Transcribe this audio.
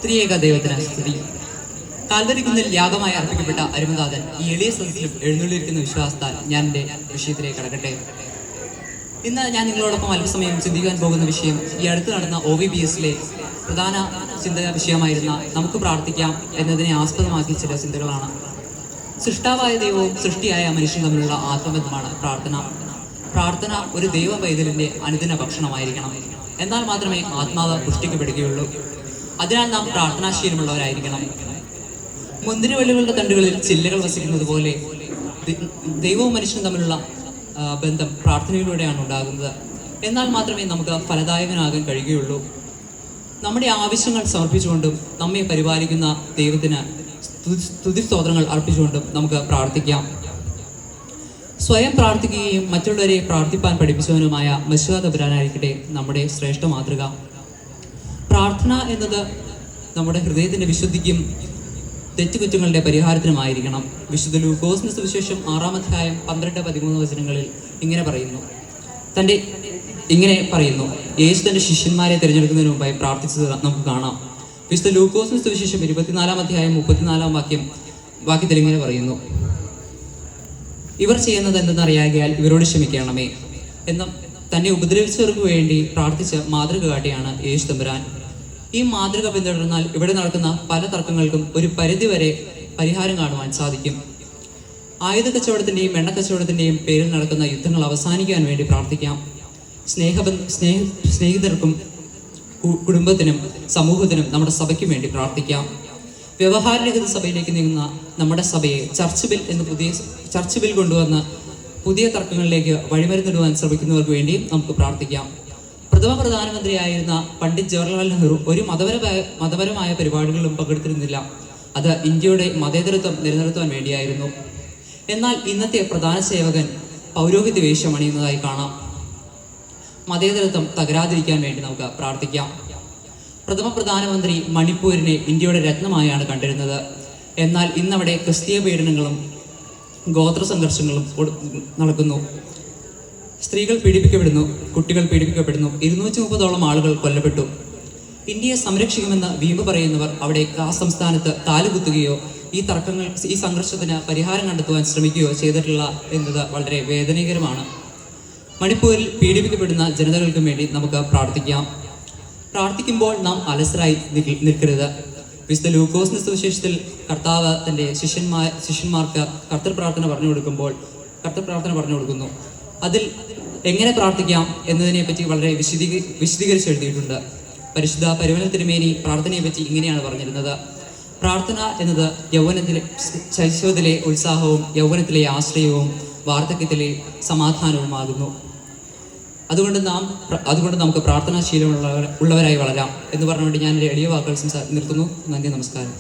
ത്രിയേക ദൈവത്തിന് സ്തുതി. കാൽവരി കുന്നിൽ യാഗമായി അർപ്പിക്കപ്പെട്ട അരുമനാഥൻ ഈ എളിയ സദസ്സിലും എഴുന്നള്ളിയിരിക്കുന്ന വിശ്വാസത്താൽ ഞാൻ എൻ്റെ വിഷയത്തിലേക്ക് കടക്കട്ടെ. ഇന്ന് ഞാൻ നിങ്ങളോടൊപ്പം അല്പസമയം ചിന്തിക്കാൻ പോകുന്ന വിഷയം ഈ അടുത്ത് നടന്ന OVBSലെ പ്രധാന ചിന്താ വിഷയമായിരുന്ന നമുക്ക് പ്രാർത്ഥിക്കാം എന്നതിനെ ആസ്പദമാക്കി ചില ചിന്തകളാണ്. സൃഷ്ടാവായ ദൈവവും സൃഷ്ടിയായ മനുഷ്യനും തമ്മിലുള്ള ആത്മബന്ധമാണ് പ്രാർത്ഥന. പ്രാർത്ഥന ഒരു ദൈവ പൈതലിൻ്റെ അനുദിന ഭക്ഷണമായിരിക്കണം. എന്നാൽ മാത്രമേ ആത്മാവ് പുഷ്ടിക്കപ്പെടുകയുള്ളൂ. അതിനാൽ നാം പ്രാർത്ഥനാശീലമുള്ളവരായിരിക്കണം. മുന്തിരിവള്ളികളുടെ തണ്ടുകളിൽ ചില്ലകൾ വസിക്കുന്നത് പോലെ ദൈവവും മനുഷ്യനും തമ്മിലുള്ള ബന്ധം പ്രാർത്ഥനയിലൂടെയാണ് ഉണ്ടാകുന്നത്. എന്നാൽ മാത്രമേ നമുക്ക് ഫലദായകനാകാൻ കഴിയുകയുള്ളൂ. നമ്മുടെ ആവശ്യങ്ങൾ സമർപ്പിച്ചുകൊണ്ടും നമ്മെ പരിപാലിക്കുന്ന ദൈവത്തിന് സ്തുതിസ്തോത്രങ്ങൾ അർപ്പിച്ചുകൊണ്ടും നമുക്ക് പ്രാർത്ഥിക്കാം. സ്വയം പ്രാർത്ഥിക്കുകയും മറ്റുള്ളവരെ പ്രാർത്ഥിപ്പാൻ പഠിപ്പിച്ചവനുമായ മശിഹാ തമ്പുരാനായിരിക്കട്ടെ നമ്മുടെ ശ്രേഷ്ഠ മാതൃക. പ്രാർത്ഥന എന്നത് നമ്മുടെ ഹൃദയത്തിൻ്റെ വിശുദ്ധിക്കും തെറ്റുകുറ്റങ്ങളുടെ പരിഹാരത്തിനുമായിരിക്കണം. വിശുദ്ധ ലൂക്കോസിന്റെ സുവിശേഷം 6-ാം അധ്യായം 12-13 വചനങ്ങളിൽ ഇങ്ങനെ പറയുന്നു. യേശു തന്റെ ശിഷ്യന്മാരെ തിരഞ്ഞെടുക്കുന്നതിന് മുമ്പായി പ്രാർത്ഥിച്ചത് നമുക്ക് കാണാം. വിശുദ്ധ ലൂക്കോസിന്റെ സുവിശേഷം 24-ാം അധ്യായം 34-ാം വാക്യത്തിൽ ഇങ്ങനെ പറയുന്നു: ഇവർ ചെയ്യുന്നത് എന്തെന്നറിയാകിയാൽ ഇവരോട് ക്ഷമിക്കണമേ എന്നും തന്നെ ഉപദ്രവിച്ചവർക്ക് വേണ്ടി പ്രാർത്ഥിച്ച് മാതൃക കാട്ടിയാണ് യേശു തമ്പുരാൻ. ഈ മാതൃക പിന്തുടർന്നാൽ ഇവിടെ നടക്കുന്ന പല തർക്കങ്ങൾക്കും ഒരു പരിധിവരെ പരിഹാരം കാണുവാൻ സാധിക്കും. ആയുധ കച്ചവടത്തിൻ്റെയും എണ്ണ കച്ചവടത്തിൻ്റെയും പേരിൽ നടക്കുന്ന യുദ്ധങ്ങൾ അവസാനിക്കാൻ വേണ്ടി പ്രാർത്ഥിക്കാം. സ്നേഹിതർക്കും കുടുംബത്തിനും സമൂഹത്തിനും നമ്മുടെ സഭയ്ക്കും വേണ്ടി പ്രാർത്ഥിക്കാം. വ്യവഹാരരഹിത സഭയിലേക്ക് നീങ്ങുന്ന നമ്മുടെ സഭയെ ചർച്ച് ബിൽ കൊണ്ടുവന്ന് പുതിയ തർക്കങ്ങളിലേക്ക് വഴിമരുന്നിടുവാൻ ശ്രമിക്കുന്നവർക്ക് വേണ്ടിയും നമുക്ക് പ്രാർത്ഥിക്കാം. പ്രഥമ പ്രധാനമന്ത്രിയായിരുന്ന പണ്ഡിറ്റ് ജവഹർലാൽ നെഹ്റു ഒരു മതപരമായ പരിപാടികളിലും പങ്കെടുത്തിരുന്നില്ല. അത് ഇന്ത്യയുടെ മതേതരത്വം നിലനിർത്തുവാൻ വേണ്ടിയായിരുന്നു. എന്നാൽ ഇന്നത്തെ പ്രധാന സേവകൻ പൗരോഹിത്യ വേഷം അണിയുന്നതായി കാണാം. മതേതരത്വം തകരാതിരിക്കാൻ വേണ്ടി നമുക്ക് പ്രാർത്ഥിക്കാം. പ്രഥമ പ്രധാനമന്ത്രി മണിപ്പൂരിനെ ഇന്ത്യയുടെ രത്നമായാണ് കണ്ടിരുന്നത്. എന്നാൽ ഇന്നവിടെ ക്രിസ്തീയ പീഡനങ്ങളും ഗോത്ര സംഘർഷങ്ങളും നടക്കുന്നു. സ്ത്രീകൾ പീഡിപ്പിക്കപ്പെടുന്നു, കുട്ടികൾ പീഡിപ്പിക്കപ്പെടുന്നു. 230ഓളം ആളുകൾ കൊല്ലപ്പെട്ടു. ഇന്ത്യയെ സംരക്ഷിക്കുമെന്ന് വീമ്പ് പറയുന്നവർ അവിടെ ആ സംസ്ഥാനത്ത് കാലുകുത്തുകയോ ഈ സംഘർഷത്തിന് പരിഹാരം കണ്ടെത്തുവാൻ ശ്രമിക്കുകയോ ചെയ്തിട്ടുള്ള എന്നത് വളരെ വേദനകരമാണ്. മണിപ്പൂരിൽ പീഡിപ്പിക്കപ്പെടുന്ന ജനതകൾക്കും വേണ്ടി നമുക്ക് പ്രാർത്ഥിക്കാം. പ്രാർത്ഥിക്കുമ്പോൾ നാം അലസരായി നിൽക്കരുത്. വിശുദ്ധ ലൂക്കോസിന്റെ സുവിശേഷത്തിൽ കർത്താവ് തൻ്റെ ശിഷ്യന്മാർക്ക് കർത്തൃപ്രാർത്ഥന പറഞ്ഞു കൊടുക്കുന്നു. അതിൽ എങ്ങനെ പ്രാർത്ഥിക്കാം എന്നതിനെ പറ്റി വളരെ വിശദീകരിച്ച് എഴുതിയിട്ടുണ്ട്. പരിശുദ്ധ പരിമല തിരുമേനി പ്രാർത്ഥനയെ പറ്റി ഇങ്ങനെയാണ് പറഞ്ഞിരുന്നത്: പ്രാർത്ഥന എന്നത് ശൈശവത്തിലെ ഉത്സാഹവും യൗവനത്തിലെ ആശ്രയവും വാർദ്ധക്യത്തിലെ സമാധാനവുമാകുന്നു. അതുകൊണ്ട് നമുക്ക് പ്രാർത്ഥനാശീലമുള്ളവരായി വളരാം എന്ന് പറഞ്ഞുകൊണ്ട് ഞാൻ എൻ്റെ എളിയ വാക്കുകൾ നിർത്തുന്നു. നന്ദി, നമസ്കാരം.